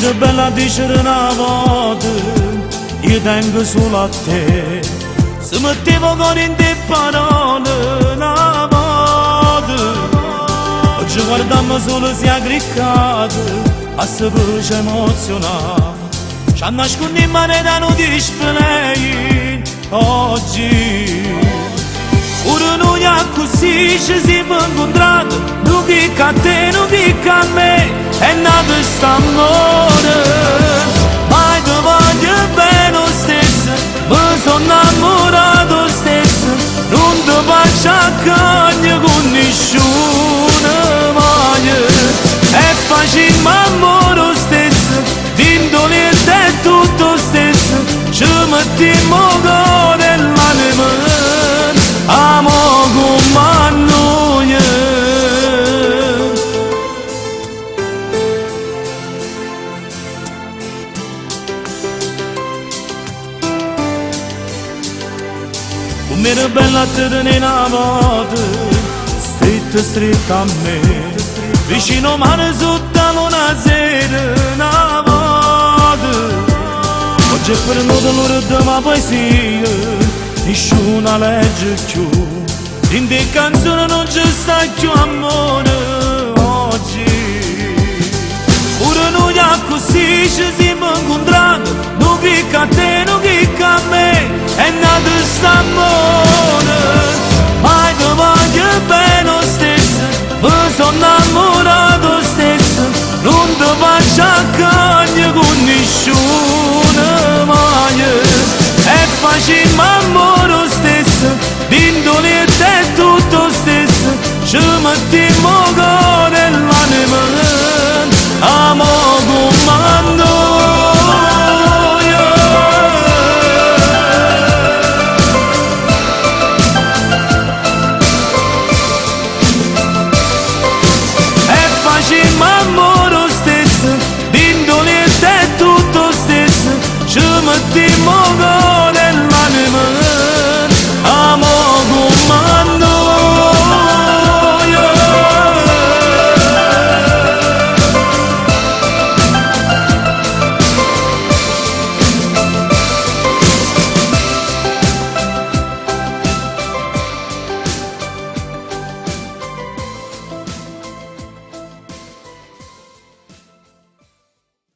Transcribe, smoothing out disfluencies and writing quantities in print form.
Mira bella dice una volta io tengo solo a te. Se mettevo con in te parole una volta oggi guardiamo solo si aggriccato a se voce emozionata. Ci hanno nascosto in mano da non display oggi. Ora noi a così ci siamo incontrati. Non dica a te, non dica a me, è nato st'amore. Ma ti voglio bene lo stesso, mi sono innamorato stesso. Non ti faccio accogliere con nessuno voglio. È facile ma amore lo stesso, d'indolente è tutto stesso. Ci mettiamo cuore e l'anima, amo come a noi. Come era bella te una volta, stretta stretta a me, vicino mare sotto una sera una volta. Oggi è perduto l'ora della poesia, nessuna legge più. In te canzoni non c'è sta più amore oggi. Ora noi a così ci siamo incontrati. Non dica a te, non dica a me, è nato st'amore.